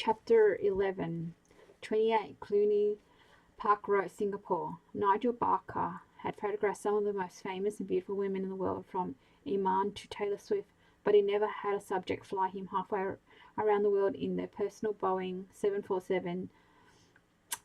Chapter 11, 28 Cluny Park Road, Singapore. Nigel Barker had photographed some of the most famous and beautiful women in the world, from Iman to Taylor Swift, but he never had a subject fly him halfway around the world in their personal Boeing 747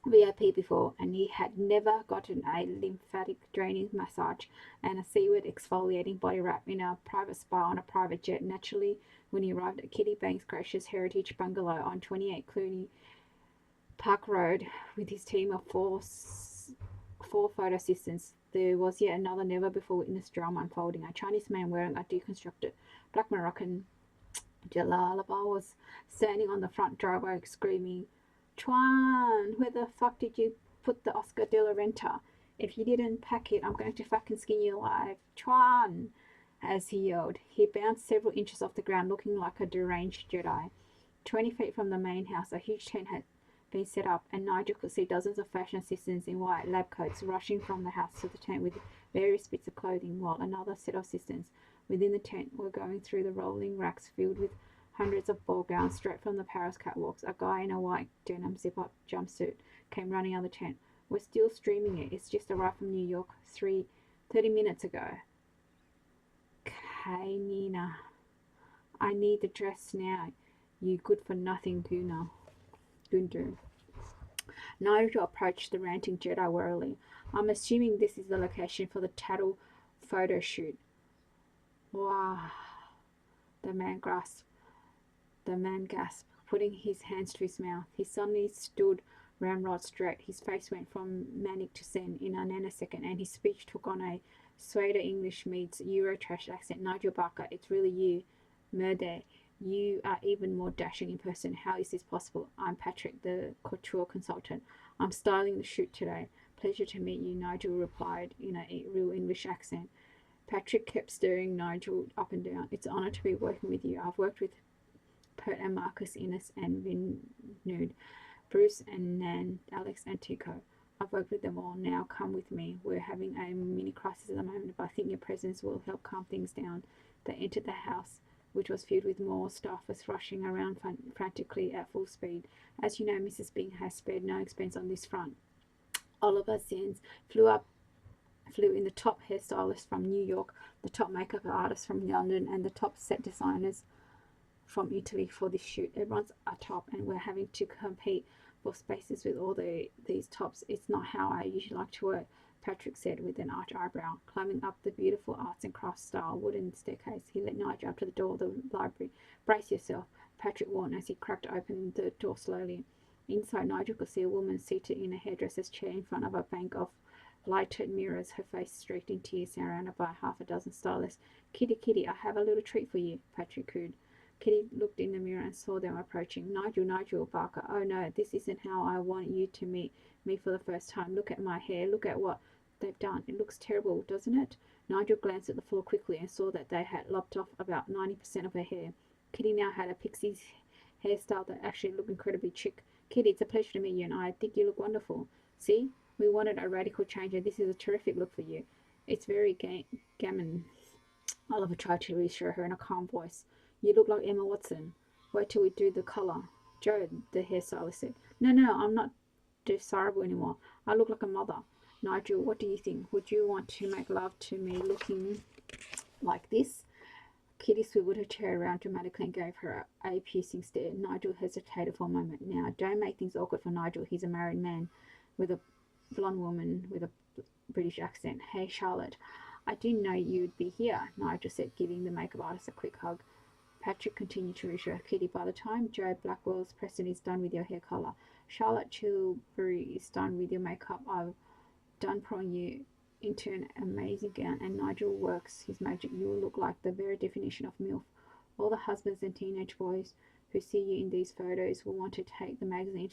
VIP before, and he had never gotten a lymphatic draining massage and a seaweed exfoliating body wrap in a private spa on a private jet. Naturally, when he arrived at Kitty Banks' gracious heritage bungalow on 28 Cluny Park Road with his team of four photo assistants, there was yet another never before witnessed drama unfolding. A Chinese man wearing a deconstructed black Moroccan jalaba was standing on the front driveway screaming, "Chuan, where the fuck did you put the Oscar de la Renta? If you didn't pack it, I'm going to fucking skin you alive. Chuan!" As he yelled, he bounced several inches off the ground looking like a deranged Jedi. 20 feet from the main house, a huge tent had been set up, and Nigel could see dozens of fashion assistants in white lab coats rushing from the house to the tent with various bits of clothing, while another set of assistants within the tent were going through the rolling racks filled with hundreds of ball gowns straight from the Paris catwalks. A guy in a white denim zip-up jumpsuit came running out of the tent. "We're still streaming it. It's just arrived from New York 30 minutes ago." "Okay, Nina. I need the dress now, you good-for-nothing Gundu." Nigel approached the ranting Jedi warily. "I'm assuming this is the location for the Tattle photo shoot." "Wow," the man gasped, putting his hands to his mouth. He suddenly stood ramrod straight. His face went from manic to zen in a nanosecond, and his speech took on a Swede English meets Eurotrash accent. "Nigel Barker, it's really you. Murder. You are even more dashing in person. How is this possible? I'm Patrick, the couture consultant. I'm styling the shoot today." "Pleasure to meet you," Nigel replied in a real English accent. Patrick kept staring Nigel up and down. "It's an honor to be working with you. I've worked with Pert and Marcus Innes and Vinnude, Bruce and Nan, Alex and Tico. I've worked with them all. Now come with me. We're having a mini crisis at the moment, but I think your presence will help calm things down." They entered the house, which was filled with more staffers rushing around frantically at full speed. "As you know, Mrs. Bing has spared no expense on this front. Oliver Sands flew in the top hairstylist from New York, the top makeup artist from London, and the top set designers from Italy for this shoot. Everyone's a top, and we're having to compete for spaces with all these tops. It's not how I usually like to work," Patrick said with an arched eyebrow. Climbing up the beautiful arts and crafts style wooden staircase, he led Nigel up to the door of the library. "Brace yourself," Patrick warned as he cracked open the door slowly. Inside, Nigel could see a woman seated in a hairdresser's chair in front of a bank of lighted mirrors, her face streaked in tears, surrounded by half a dozen stylists. "Kitty, Kitty, I have a little treat for you," Patrick cooed. Kitty looked in the mirror and saw them approaching. Nigel Barker. "Oh no, this isn't how I want you to meet me for the first time. Look at my hair. Look at what they've done. It looks terrible, doesn't it?" Nigel glanced at the floor quickly and saw that they had lopped off about 90% of her hair. Kitty now had a pixie hairstyle that actually looked incredibly chic. "Kitty, it's a pleasure to meet you, and I think you look wonderful. See, we wanted a radical change, and this is a terrific look for you." "It's very gammon," Oliver tried to reassure her in a calm voice. "You look like Emma Watson. Wait till we do the colour." "Joe," the hairstylist said. No, I'm not desirable anymore. I look like a mother." "Nigel, what do you think? Would you want to make love to me looking like this?" Kitty swiveled her chair around dramatically and gave her a piercing stare. Nigel hesitated for a moment. "Now, don't make things awkward for Nigel. He's a married man with a blonde woman with a British accent." "Hey, Charlotte, I didn't know you'd be here," Nigel said, giving the makeup artist a quick hug. Patrick continued to reassure Kitty. "By the time Joe Blackwell's Preston is done with your hair colour, Charlotte Chilbury is done with your makeup, I've done putting you into an amazing gown, and Nigel works his magic, you will look like the very definition of MILF. All the husbands and teenage boys who see you in these photos will want to take the magazine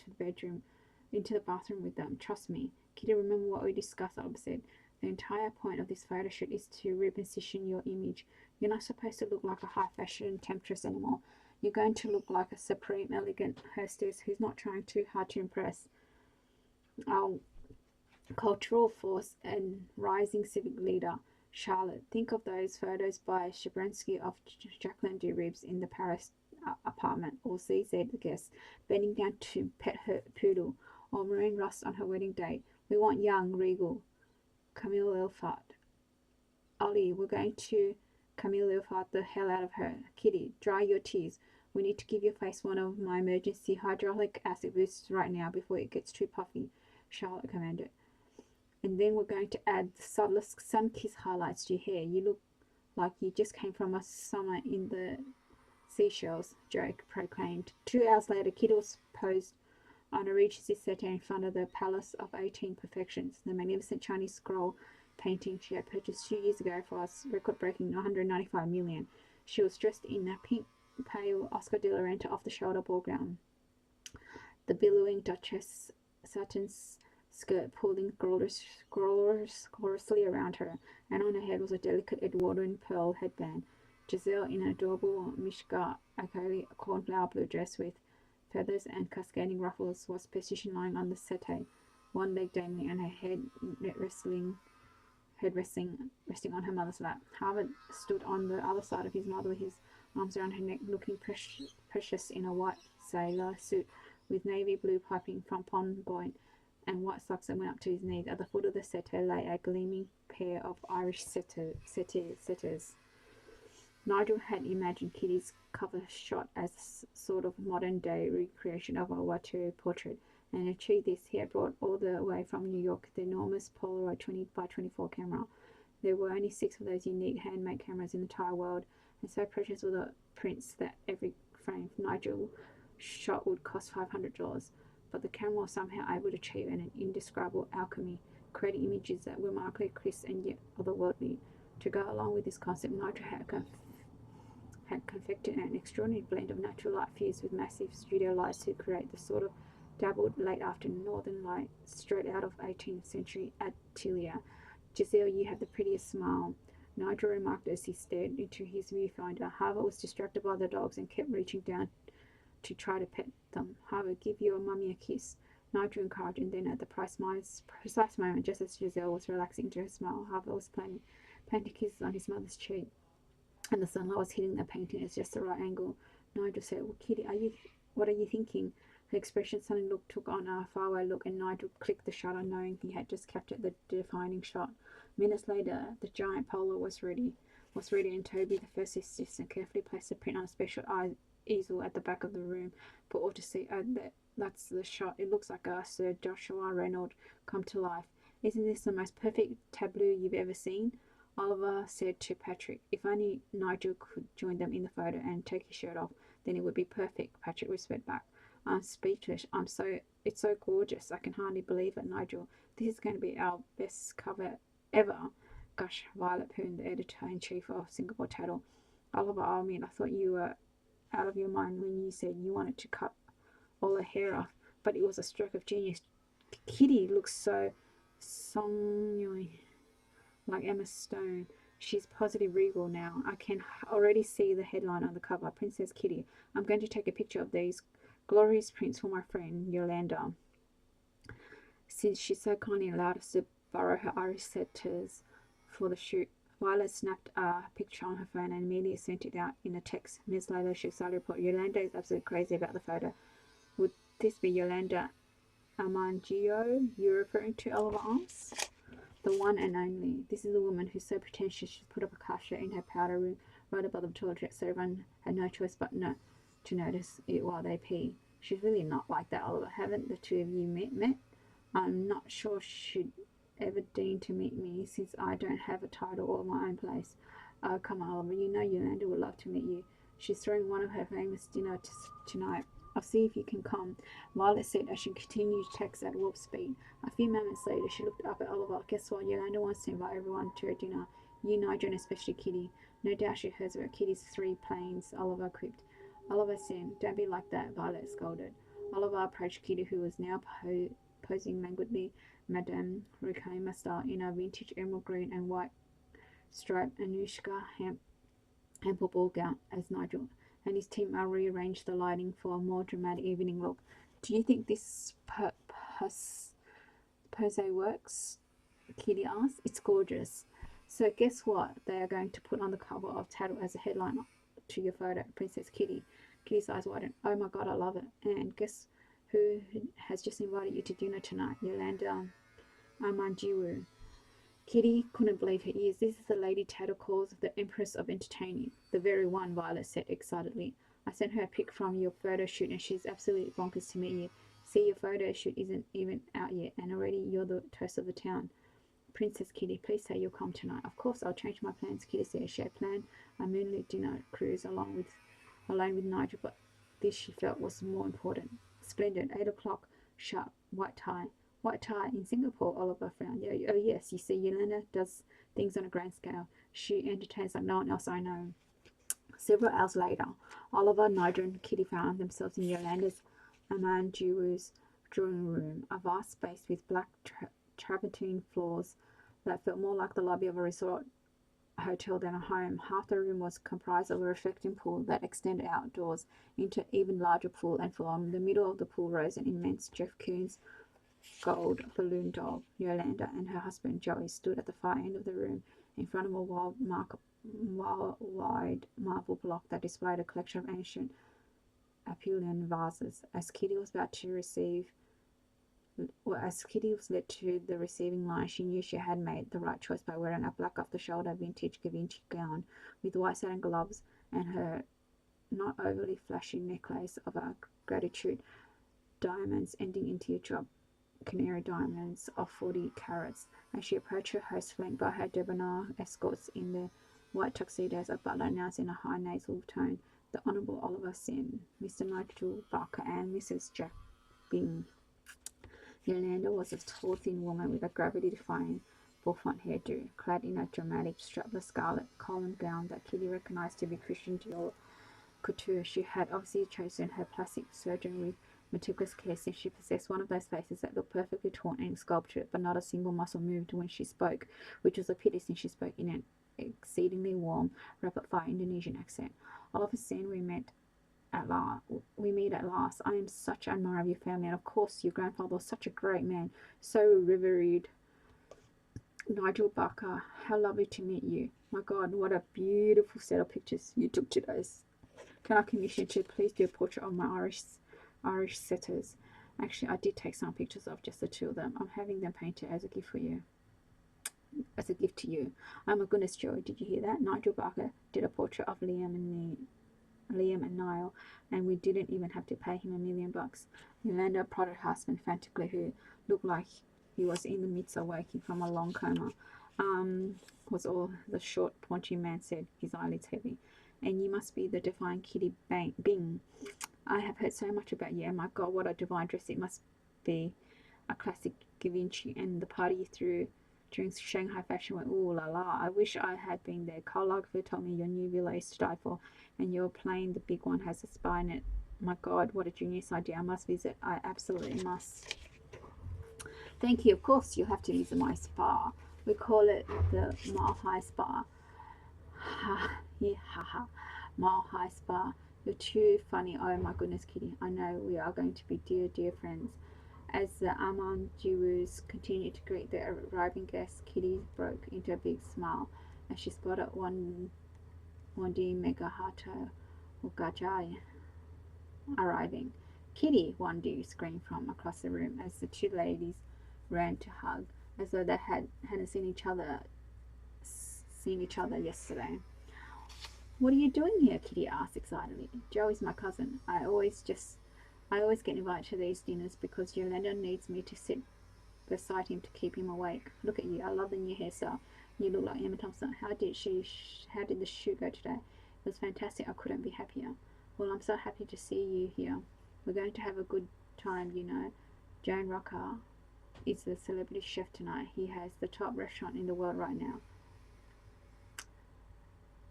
into the bathroom with them. Trust me." "Kitty, remember what we discussed," Albert said. "The entire point of this photo shoot is to reposition your image. You're not supposed to look like a high fashion temptress anymore. You're going to look like a supreme, elegant hostess who's not trying too hard to impress our cultural force and rising civic leader, Charlotte. Think of those photos by Shabransky of Jacqueline du Ribs in the Paris apartment, or Z, said the guest, bending down to pet her poodle, or marine rust on her wedding day. We want young, regal Camille Elfart. Ollie, we're going to Camille Elfart the hell out of her. Kitty, dry your tears. We need to give your face one of my emergency hydraulic acid boosts right now before it gets too puffy, Charlotte commanded. And then we're going to add the subtlest sun-kissed highlights to your hair. You look like you just came from a summer in the Seychelles, Drake proclaimed. 2 hours later, Kitty was posed on a Regency settee in front of the Palace of 18 Perfections, the magnificent Chinese scroll painting she had purchased 2 years ago for a record-breaking $195 million. She was dressed in a pink, pale Oscar de la Renta off-the-shoulder ball gown. The billowing Duchess satin skirt pulling gloriously around her, and on her head was a delicate Edwardian pearl headband. Giselle, in an adorable Mishka Akali cornflower blue dress with feathers and cascading ruffles, was positioned lying on the settee, one leg dangling and her head resting on her mother's lap. Harvard stood on the other side of his mother with his arms around her neck, looking precious in a white sailor suit with navy blue piping from pomboy and white socks that went up to his knees. At the foot of the settee lay a gleaming pair of Irish setters. Nigel had imagined Kitty's cover shot as a sort of modern-day recreation of a Watteau portrait, and achieved this. He had brought all the way from New York the enormous Polaroid 20 by 24 camera. There were only 6 of those unique handmade cameras in the entire world, and so precious were the prints that every frame Nigel shot would cost $500. But the camera was somehow able to achieve an indescribable alchemy, creating images that were remarkably crisp and yet otherworldly. To go along with this concept, Nigel had confected an extraordinary blend of natural light fused with massive studio lights to create the sort of dabbled late afternoon northern light straight out of 18th century atelier. Giselle, you have the prettiest smile, Nigel remarked as he stared into his viewfinder. Harvard was distracted by the dogs and kept reaching down to try to pet them. Harvard, give your mummy a kiss, Nigel encouraged, and then at the precise moment, just as Giselle was relaxing into her smile, Harvard was planting kisses on his mother's cheek, and the sunlight was hitting the painting at just the right angle. Nigel said, well, Kitty, what are you thinking? Her expression suddenly took on a faraway look, and Nigel clicked the shutter, knowing he had just captured the defining shot. Minutes later, the giant Polar was ready, and Toby, the first assistant, carefully placed the print on a special easel at the back of the room for all to see. Oh, that's the shot. It looks like a Sir Joshua Reynolds come to life. Isn't this the most perfect tableau you've ever seen? Oliver said to Patrick. If only Nigel could join them in the photo and take his shirt off, then it would be perfect, Patrick whispered back. I'm speechless. It's so gorgeous. I can hardly believe it, Nigel. This is going to be our best cover ever. Gosh, Violet Poon, the editor-in-chief of Singapore Tattle. Oliver, I mean, I thought you were out of your mind when you said you wanted to cut all her hair off, but it was a stroke of genius. Kitty looks so sognoi, like Emma Stone. She's positive regal now. I can already see the headline on the cover, Princess Kitty. I'm going to take a picture of these glorious prints for my friend Yolanda, since she so kindly allowed us to borrow her Irish setters for the shoot. Violet snapped a picture on her phone and immediately sent it out in a text. Minutes later, she excited report, Yolanda is absolutely crazy about the photo. Would this be Yolanda Amangio you're referring to, Oliver asked? The one and only. This is the woman who's so pretentious she put up a cashier in her powder room right above the toilet, so everyone had no choice but to notice it while they pee. She's really not like that, Oliver. Haven't the two of you met? I'm not sure she'd ever deign to meet me, since I don't have a title or my own place. Oh, come on, Oliver. You know Yolanda would love to meet you. She's throwing one of her famous dinner tonight. I'll see if you can come, Violet said as she continued to text at warp speed. A few moments later, she looked up at Oliver. Guess what? Yolanda wants to invite everyone to her dinner. You, Nigel, and especially Kitty. No doubt she heard about Kitty's 3 planes, Oliver quipped. Oliver said, don't be like that, Violet scolded. Oliver approached Kitty, who was now posing languidly, Madame Reclaimer style, in a vintage emerald green and white striped Anushka ample ball gown, as Nigel and his team rearranged the lighting for a more dramatic evening look. Do you think this pose works? Kitty asked. It's gorgeous. So guess what they are going to put on the cover of Tattle as a headline to your photo, Princess Kitty. Kitty's eyes widened. Oh my god, I love it. And guess who has just invited you to dinner tonight? Yolanda Amanjiru. Kitty couldn't believe her ears. This is the Lady Tato calls the Empress of Entertaining. The very one, Violet said excitedly. I sent her a pic from your photo shoot and she's absolutely bonkers to meet you. See, your photo shoot isn't even out yet and already you're the toast of the town. Princess Kitty, please say you'll come tonight. Of course, I'll change my plans, Kitty said. She had planned a moonlit dinner cruise alone with Nigel, but this she felt was more important. Splendid. 8 o'clock sharp. White tie. White tie in Singapore, Oliver frowned. Oh yes, you see, Yolanda does things on a grand scale. She entertains like no one else I know. Several hours later, Oliver, Nigel, and Kitty found themselves in Yolanda's Amanjuru's drawing room, a vast space with black travertine floors that felt more like the lobby of a resort hotel than a home. Half the room was comprised of a reflecting pool that extended outdoors into an even larger pool, and from the middle of the pool rose an immense Jeff Koons gold balloon doll. Yolanda and her husband Joey stood at the far end of the room in front of a wide marble block that displayed a collection of ancient Apulian vases. As Kitty was led to the receiving line, she knew she had made the right choice by wearing a black off-the-shoulder vintage Givenchy gown with white satin gloves and her not overly flashy necklace of gratitude diamonds ending in teardrop canary diamonds of 40 carats. As she approached her host, flanked by her debonair escorts in their white tuxedos, a butler announced in a high nasal tone, "The Honourable Oliver Sen, Mr. Nigel Barker, and Mrs. Jack Byng." Yolanda was a tall, thin woman with a gravity-defying full-front hairdo, clad in a dramatic, strapless scarlet column gown that Kitty recognized to be Christian Dior couture. She had obviously chosen her plastic surgeon with meticulous care, since she possessed one of those faces that looked perfectly torn and sculptured, but not a single muscle moved when she spoke, which was a pity since she spoke in an exceedingly warm, rapid-fire Indonesian accent. Oliver Sen, we meet at last. I am such an admirer of your family, and of course your grandfather was such a great man, so revered. Nigel Barker, how lovely to meet you. My God, what a beautiful set of pictures you took today. Can I commission you to please do a portrait of my Irish setters? Actually, I did take some pictures of just the two of them. I'm having them painted as a gift for you. As a gift to you. Oh my goodness, Joey, did you hear that? Nigel Barker did a portrait of Liam and Niall, and we didn't even have to pay him $1 million. Yolanda prodded her husband frantically, who looked like he was in the midst of waking from a long coma. Was all the short, paunchy man said, his eyelids heavy. And you must be the divine Kitty Byng. I have heard so much about you, and my God, what a divine dress it must be. A classic Givenchy, and the party you threw during Shanghai Fashion Week. Ooh la la, I wish I had been there. Karl Lagerfeld told me your new villa is to die for, and your plane, the big one, has a spa in it. My God, what a genius idea. I must visit. I absolutely must. Thank you. Of course, you'll have to visit my spa. We call it the Mile High Spa. Ha, yeah, ha ha. Mile High Spa. You're too funny. Oh my goodness, Kitty. I know we are going to be dear, dear friends. As the Amanjurus continued to greet their arriving guests, Kitty broke into a big smile as she spotted Wandi Megahato Gajai arriving. Kitty, Wandi screamed from across the room as the two ladies ran to hug, as though they hadn't seen each other yesterday. What are you doing here? Kitty asked excitedly. Joey's my cousin. I always get invited to these dinners because Yolanda needs me to sit beside him to keep him awake. Look at you. I love the new hairstyle. You look like Emma Thompson. How did the shoot go today? It was fantastic. I couldn't be happier. Well, I'm so happy to see you here. We're going to have a good time, you know. Joan Rocker is the celebrity chef tonight. He has the top restaurant in the world right now.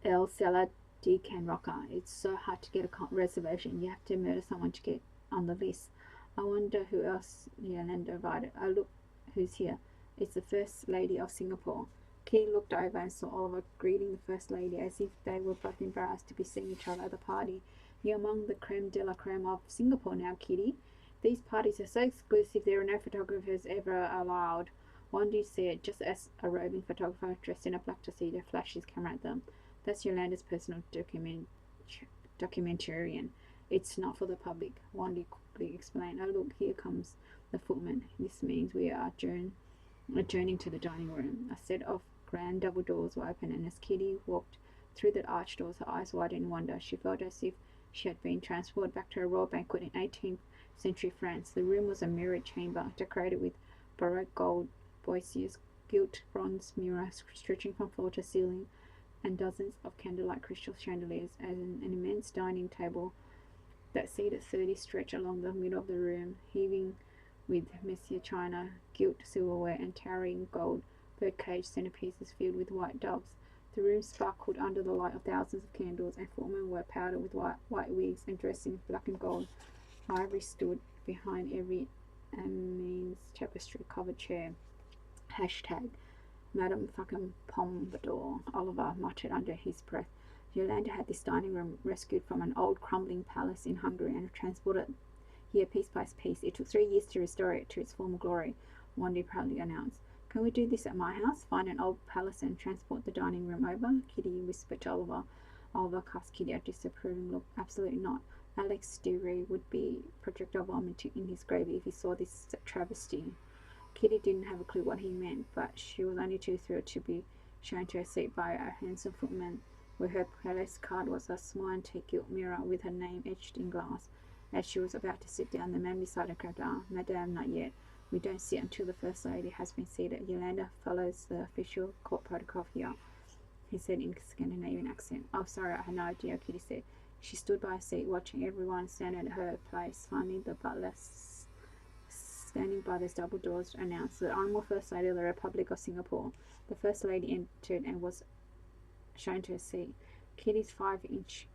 El Cella de Can Rocker. It's so hard to get a reservation. You have to murder someone to get on the list. I wonder who else Yolanda invited. Oh, look who's here. It's the First Lady of Singapore. Kitty looked over and saw Oliver greeting the First Lady as if they were both embarrassed to be seeing each other at the party. You're among the creme de la creme of Singapore now, Kitty. These parties are so exclusive there are no photographers ever allowed. Wandi said, just as a roving photographer dressed in a black tuxedo flashed his camera at them. That's Yolanda's personal documentarian. It's not for the public, Wandy quickly explained. Oh, look, here comes the footman. This means we are adjourning to the dining room. A set of grand double doors were open, and as Kitty walked through the arched doors, her eyes wide in wonder. She felt as if she had been transported back to a royal banquet in 18th century France. The room was a mirrored chamber, decorated with Baroque gold boissiers, gilt bronze mirrors stretching from floor to ceiling, and dozens of candlelight crystal chandeliers, and an immense dining table that seated 30 stretched along the middle of the room, heaving with Messier china, gilt silverware, and towering gold birdcage centerpieces filled with white doves. The room sparkled under the light of thousands of candles, and footmen were powdered with white wigs and dressed in black and gold. Ivory stood behind every Amiens tapestry-covered chair. Hashtag Madame fucking Pompadour, Oliver muttered under his breath. Yolanda had this dining room rescued from an old crumbling palace in Hungary and transported here piece by piece. It took 3 years to restore it to its former glory, Wandy proudly announced. Can we do this at my house? Find an old palace and transport the dining room over? Kitty whispered to Oliver. Oliver cast Kitty a disapproving look. Absolutely not. Alex Dury would be projectile vomiting in his grave if he saw this travesty. Kitty didn't have a clue what he meant, but she was only too thrilled to be shown to her seat by a handsome footman, where her palace card was a small antique gilt mirror with her name etched in glass. As she was about to sit down, the man beside her cried, Madame, not yet. We don't sit until the First Lady has been seated. Yolanda follows the official court protocol here, he said in a Scandinavian accent. Oh, sorry, I had no idea, Kitty said. She stood by her seat, watching everyone stand at her place. Finally, the butler, standing by those double doors, announced the Honourable First Lady of the Republic of Singapore. The First Lady entered and was shown to her seat. Kitty's 5-inch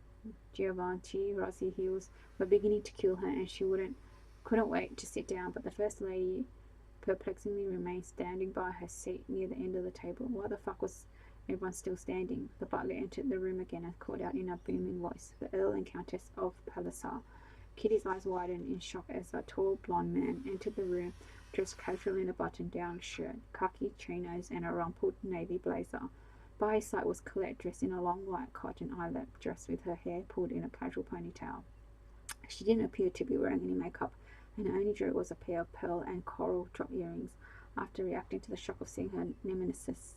Giovanni Rossi heels were beginning to kill her, and she couldn't wait to sit down, but the First Lady perplexingly remained standing by her seat near the end of the table. Why the fuck was everyone still standing? The butler entered the room again and called out in a booming voice, the Earl and Countess of Palliser. Kitty's eyes widened in shock as a tall blond man entered the room, dressed casually in a button-down shirt, khaki chinos, and a rumpled navy blazer. By his side was Colette, dressed in a long white cotton eyelet dress with her hair pulled in a casual ponytail. She didn't appear to be wearing any makeup, and her only jewelry was a pair of pearl and coral drop earrings. After reacting to the shock of seeing her nemesis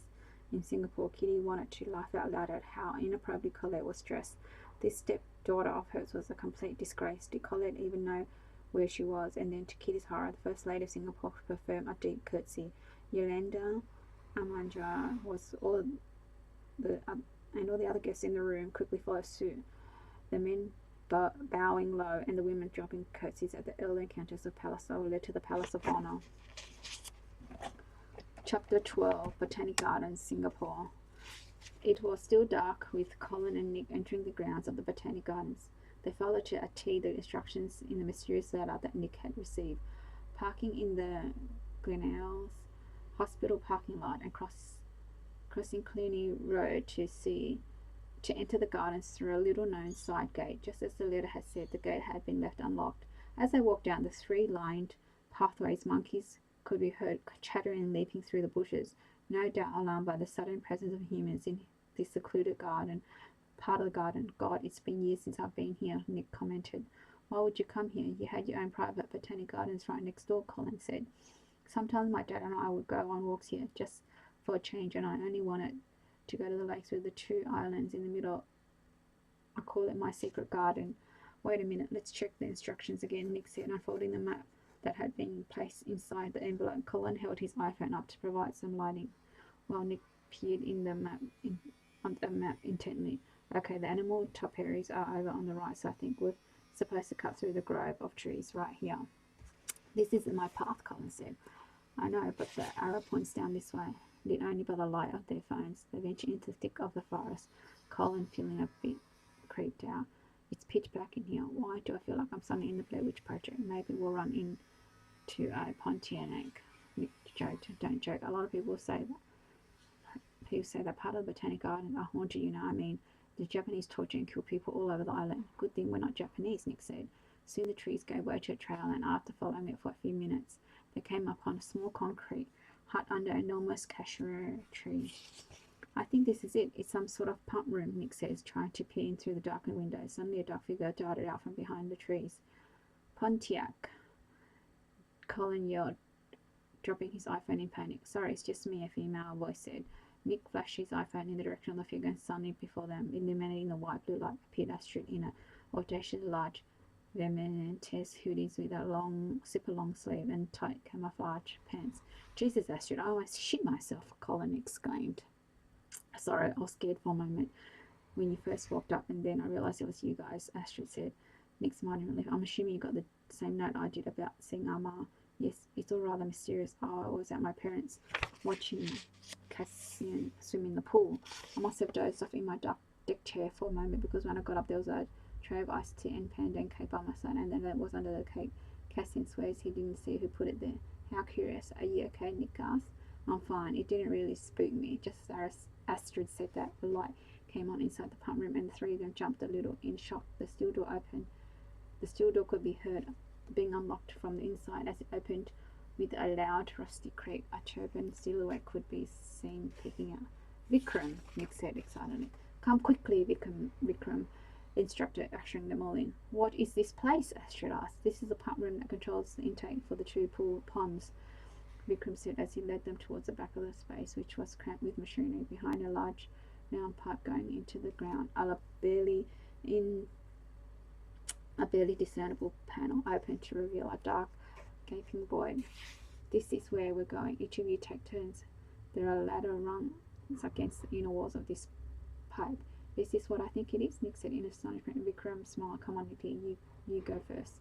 in Singapore, Kitty wanted to laugh out loud at how inappropriately Colette was dressed. This stepdaughter of hers was a complete disgrace. Did Colette even know where she was? And then, to Kitty's horror, the First Lady of Singapore performed a deep curtsy. Yolanda Amandra was all the other guests in the room quickly followed suit, the men bowing low and the women dropping curtsies at the Earl and Countess of Palliser led to the Palace of Honour. Chapter 12, Botanic Gardens, Singapore. It was still dark, with Colin and Nick entering the grounds of the Botanic Gardens. They followed to a T the instructions in the mysterious letter that Nick had received. Parking in the Glenelg Hospital parking lot and crossing Cluny Road to enter the gardens through a little-known side gate. Just as the letter had said, the gate had been left unlocked. As they walked down the 3-lined pathways, monkeys could be heard chattering and leaping through the bushes, no doubt alarmed by the sudden presence of humans in this secluded part of the garden. God, it's been years since I've been here, Nick commented. Why would you come here? You had your own private botanic gardens right next door, Colin said. Sometimes my dad and I would go on walks here, just for a change, and I only wanted to go to the lakes with the 2 islands in the middle. I call it my secret garden. Wait a minute, let's check the instructions again, Nick said, unfolding the map that had been placed inside the envelope. Colin held his iPhone up to provide some lighting, while Nick peered on the map intently. Okay, the animal topiaries are over on the right, so I think we're supposed to cut through the grove of trees right here. This isn't my path, Colin said. I know, but the arrow points down this way, lit only by the light of their phones. They ventured into the thick of the forest, Colin feeling a bit creeped out. It's pitch black in here. Why do I feel like I'm suddenly in the Blair Witch Project? Maybe we'll run into a Pontiac. Nick joked. Don't joke. A lot of people say that part of the Botanic Garden are haunted, you know. I mean, the Japanese torture and kill people all over the island. Good thing we're not Japanese, Nick said. Soon the trees gave way to a trail, and after following it for a few minutes, they came upon a small concrete hut under an enormous cashew tree. I think this is it. It's some sort of pump room, Nick says, trying to peer in through the darkened window. Suddenly a dark figure darted out from behind the trees. Pontiac, Colin yelled, dropping his iPhone in panic. Sorry, it's just me, a female voice said. Nick flashed his iPhone in the direction of the figure, and suddenly before them, illuminating the white blue light, appeared Astrid in a audacious large Vermentes hoodies with a super long sleeve and tight camouflage pants. Jesus, Astrid, I almost shit myself, Colin exclaimed. Sorry, I was scared for a moment when you first walked up, and then I realised it was you guys, Astrid said. Nick smiled in relief. I'm assuming you got the same note I did about seeing Armand. Yes, it's all rather mysterious. Oh, I was at my parents' watching Cassian swim in the pool. I must have dozed off in my deck chair for a moment, because when I got up there was a tray of iced tea and pandan cake by my side, and then it was under the cake. Cassian swears he didn't see who put it there. How curious. Are you okay? Nick asked. I'm fine. It didn't really spook me. Just as Astrid said that, the light came on inside the pump room, and the three of them jumped a little in shock. The steel door opened. The steel door could be heard being unlocked from the inside as it opened with a loud rusty creak. A turbaned silhouette could be seen peeking out. Vikram, Nick said excitedly. Come quickly, Vikram instructed, ushering them all in. What is this place? Astrid asked. This is the pump room that controls the intake for the two pool ponds, Vikram said as he led them towards the back of the space, which was cramped with machinery behind a large round pipe going into the ground. A barely discernible panel opened to reveal a dark, gaping void. This is where we're going. Each of you take turns. There are ladder rungs against the inner walls of this pipe. Is this what I think it is? Nick said in astonishment. Vikram smiled. Come on, Nicky, you go first.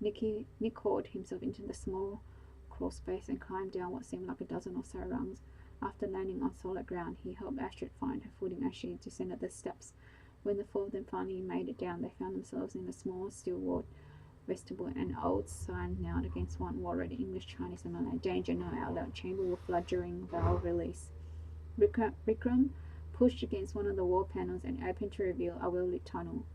Nick hauled himself into the small crawl space and climbed down what seemed like a dozen or so rungs. After landing on solid ground, he helped Astrid find her footing as she descended the steps. When the four of them finally made it down, they found themselves in a small, steel-walled vestibule. An old sign nailed against one wall read in English, Chinese, and Malay. Danger, no outlet. Chamber will flood during valve release. Vikram pushed against one of the wall panels and opened to reveal a well-lit tunnel.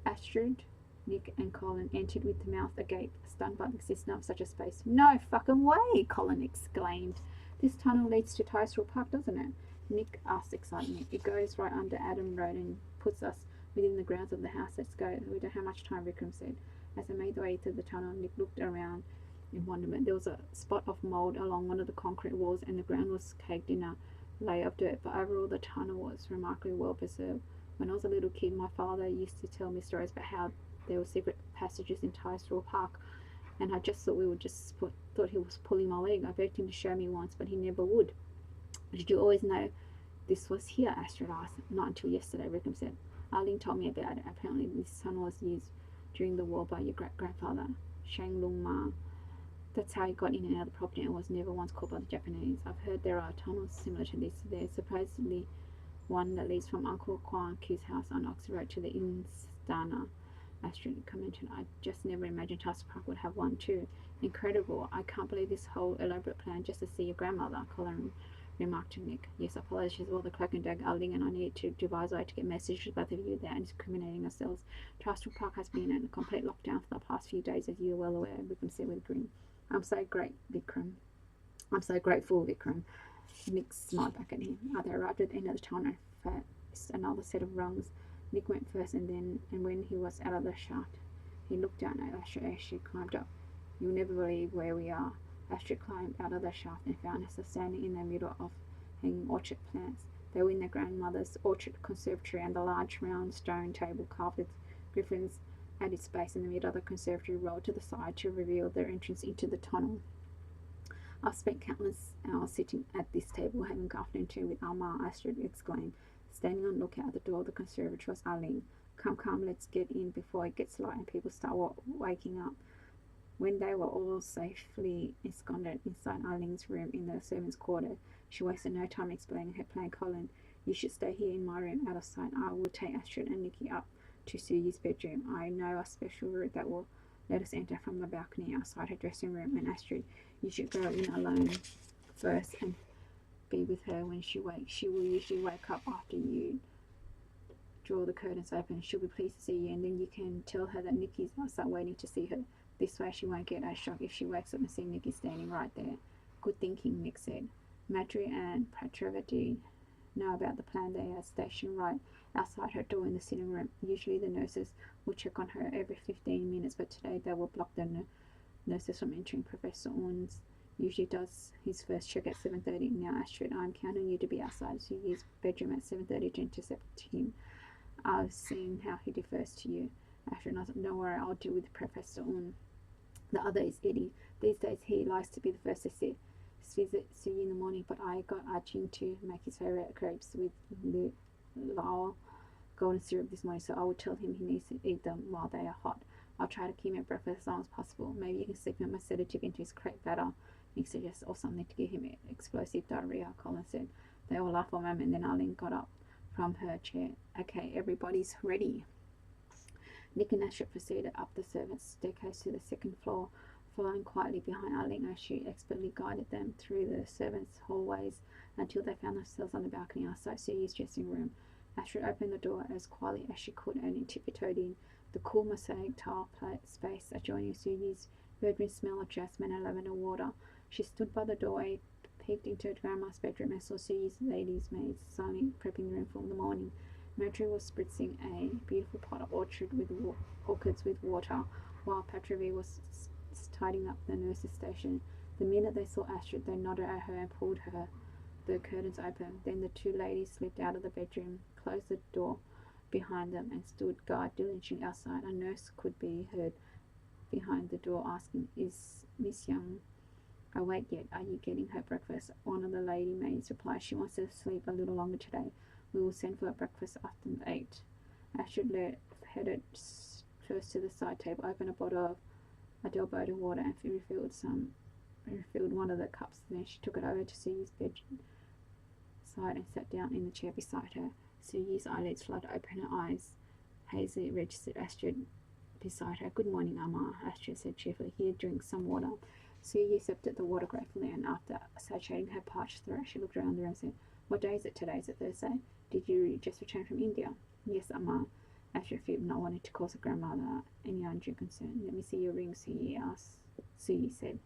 Astrid, Nick, and Colin entered with the mouth agape, stunned by the existence of such a space. No fucking way, Colin exclaimed. This tunnel leads to Tysdell Park, doesn't it? Nick asked excitedly. It goes right under Adam Road and puts us within the grounds of the house. Let's go. We don't have much time, Vikram said. As they made their way through the tunnel, Nick looked around in wonderment. There was a spot of mould along one of the concrete walls, and the ground was caked in a layer of dirt, but overall the tunnel was remarkably well preserved. When I was a little kid, my father used to tell me stories about how there were secret passages in Tysdell Park, and I just thought thought he was pulling my leg. I begged him to show me once, but he never would. Did you always know this was here? Astrid asked. Not until yesterday, Vikram said. Arlene told me about it. Apparently this tunnel was used during the war by your great-grandfather, Shang Lung Ma. That's how he got in and out of the property and was never once caught by the Japanese. I've heard there are tunnels similar to this. There's supposedly one that leads from Uncle Kwan Q's house on Oxford Road to the Instana. Astrid commented. I just never imagined Tysdell Park would have one too. Incredible. I can't believe this whole elaborate plan just to see your grandmother, Colin remarked to Nick. Yes, apologies. All the cloak and dagger, Arling and I need to devise a way to get messages to both of you there and discriminating ourselves. Tysdell Park has been in a complete lockdown for the past few days, as you are well aware, Vikram said with a grin. I'm so grateful, Vikram. Nick smiled back at him. They arrived at the end of the tunnel and faced another set of rungs. Nick went first, and when he was out of the shaft, he looked down at Astrid as she climbed up. You'll never believe where we are. Astrid climbed out of the shaft and found herself standing in the middle of hanging orchard plants. They were in their grandmother's orchard conservatory, and the large round stone table carved with griffins at its base in the middle of the conservatory rolled to the side to reveal their entrance into the tunnel. I've spent countless hours sitting at this table having afternoon tea with Armand, Astrid exclaimed. Standing on lookout at the door of the conservatory was Arlene. Come, let's get in before it gets light and people start waking up. When they were all safely ensconced inside Arlene's room in the servants' quarter, she wasted no time explaining her plan. Colin, you should stay here in my room out of sight. I will take Astrid and Nicky up to Susie's bedroom. I know a special route that will let us enter from the balcony outside her dressing room. And Astrid, you should go in alone first and be with her when she wakes. She will usually wake up after you draw the curtains open. She'll be pleased to see you, and then you can tell her that Nicky's outside waiting to see her. This way she won't get as shocked if she wakes up and sees Nicky standing right there. Good thinking, Nick said. Matri and Petrovati know about the plan. They are stationed right outside her door in the sitting room. Usually the nurses would check on her every 15 minutes, but today they will block the nurses from entering. Professor Orns usually does his first check at 7:30. Now, Astrid, I'm counting on you to be outside Suyi's bedroom at 7:30 to intercept him. I've seen how he defers to you. Astrid, don't worry, I'll deal with Professor Orn. The other is Eddie. These days he likes to be the first to visit Suyi in the morning, but I got Archie to make his favourite crepes with Lal golden syrup this morning, so I will tell him he needs to eat them while they are hot. I'll try to keep him at breakfast as long as possible. Maybe you can slip him a sedative into his crepe batter, he suggests, or something to give him explosive diarrhea, Colin said. They all laughed for a moment, and then Arlene got up from her chair. Okay, everybody's ready. Nick and Astrid proceeded up the servants' staircase to the second floor, following quietly behind Arlene as she expertly guided them through the servants' hallways until they found themselves on the balcony outside Suyi's dressing room. Astrid opened the door as quietly as she could and tiptoed in. The cool mosaic tile space adjoining Suyi's bedroom smelled of jasmine and lavender water. She stood by the doorway, peeked into her grandma's bedroom, and saw Suyi's lady's maids silently prepping the room for the morning. Marjorie was spritzing a beautiful pot of orchids with water, while Patravi was tidying up the nurse's station. The minute they saw Astrid, they nodded at her and pulled the curtains open. Then the two ladies slipped out of the bedroom, closed the door behind them, and stood guard diligently outside. A nurse could be heard behind the door asking, "Is Miss Young awake yet? Are you getting her breakfast?" One of the lady maids replied, "She wants to sleep a little longer today. We will send for her breakfast after 8. Astrid headed first to the side table, opened a bottle of Adelboden water, and refilled one of the cups. Then she took it over to Suyi's bedside and sat down in the chair beside her. Suyi's eyelids fluttered open, her eyes hazily registered Astrid beside her. "Good morning, Amma," Astrid said cheerfully. "Here, drink some water." Suyi accepted the water gratefully, and after satiating her parched throat, she looked around the room and said, "What day is it today? Is it Thursday? Did you just return from India?" "Yes, Amma." Astrid feared not wanting to cause her grandmother any undue concern. "Let me see your ring," Suyi said.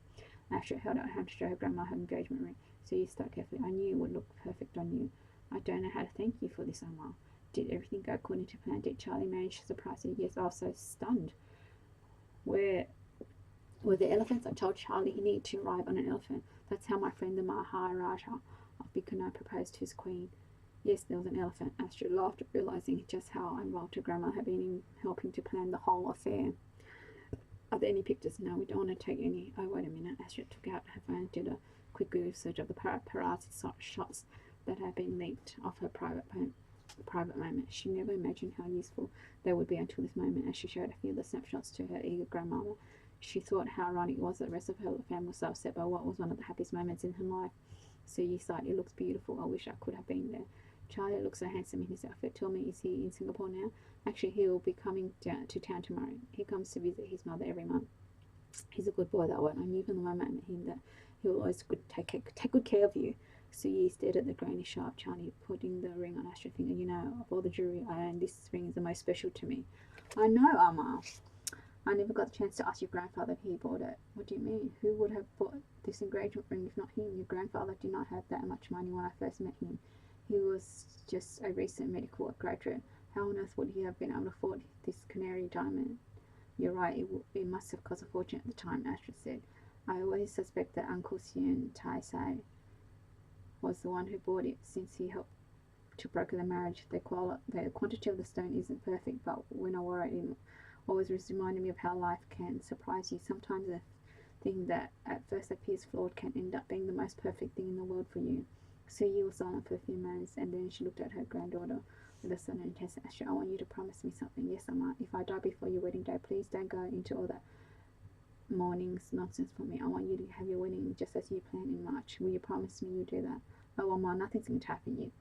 Astrid held out her hand to show her grandma her engagement ring. Suyi stuck carefully. "I knew it would look perfect on you." "I don't know how to thank you for this, Amma." "Did everything go according to plan? Did Charlie manage to surprise you?" "Yes, I was so stunned." "Where were the elephants? I told Charlie he needed to ride on an elephant. That's how my friend the Maharaja of Bikaner proposed to his queen." "Yes, there was an elephant." Astrid laughed, realizing just how involved her grandma had been in helping to plan the whole affair. "Are there any pictures?" "No, we don't want to take any." "Oh, wait a minute." Astrid took out her phone and did a quick Google search of the paparazzi shots that had been leaked of her private moment. She never imagined how useful they would be until this moment, as she showed a few of the snapshots to her eager grandmother. She thought how ironic it was that the rest of her family was so upset by what was one of the happiest moments in her life. Suyi sighed. "It looks beautiful. I wish I could have been there. Charlie looks so handsome in his outfit. Tell me, is he in Singapore now?" "Actually, he will be coming down to town tomorrow. He comes to visit his mother every month. He's a good boy, that one. I knew from the moment I met him that he will always take good care of you." Suyi stared at the grainy sharp Charlie, putting the ring on Astrid's finger. "You know, of all the jewelry I own, this ring is the most special to me." "I know, Amma. I never got the chance to ask your grandfather if he bought it." "What do you mean? Who would have bought this engagement ring if not him? Your grandfather did not have that much money when I first met him. He was just a recent medical graduate. How on earth would he have been able to afford this canary diamond?" "You're right, it must have cost a fortune at the time," Astrid said. "I always suspect that Uncle Sion Taisei was the one who bought it, since he helped to broker the marriage. The quantity of the stone isn't perfect, but when I wore it, it always reminded me of how life can surprise you. Sometimes a thing that at first appears flawed can end up being the most perfect thing in the world for you." Suyi was silent for a few moments, and then she looked at her granddaughter with a sudden intense gesture. "I want you to promise me something." "Yes, Amma. If I die before your wedding day, please don't go into all that morning's nonsense for me. I want you to have your wedding just as you planned in March. Will you promise me you'll do that?" "Oh, Amma, nothing's going to happen.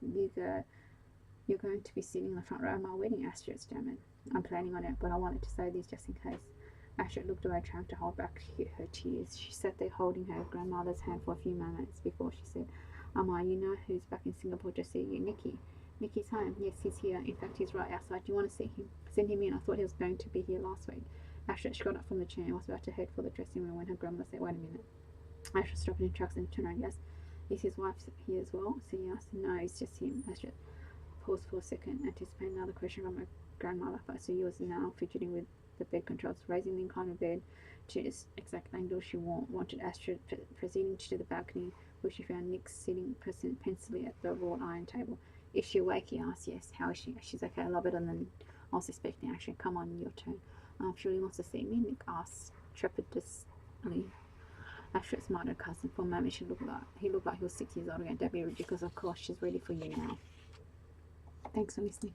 You're going to be sitting in the front row of my wedding," Astrid stammered. "I'm planning on it, but I wanted to say this just in case." Astrid looked away, trying to hold back her tears. She sat there holding her grandmother's hand for a few moments before she said, "Amma, you know who's back in Singapore to see you? Nicky." "Nicky's home?" "Yes, he's here. In fact, he's right outside. Do you want to see him?" "Send him in. I thought he was going to be here last week." Astrid got up from the chair and was about to head for the dressing room when her grandmother said, "Wait a minute." Astrid stopped in her tracks and turned around. "Yes, Is his wife here as well? So yes, no, it's just him. Astrid paused for a second, anticipating another question from her grandmother. But so yours now, fidgeting with the bed controls, raising the inclined bed to its exact angle she wanted. Astrid proceeding to the balcony, where she found Nick sitting pensively at the wrought iron table. Is she awake? He asked. Yes. How is she? She's okay. A lot better than I was expecting. Actually, come on, your turn. Surely wants to see me. Nick asked trepidatiously. Astrid smiled at her cousin. For a moment, he looked like he was 6 years old again. Don't be ridiculous. Of course, she's ready for you now. Thanks for listening.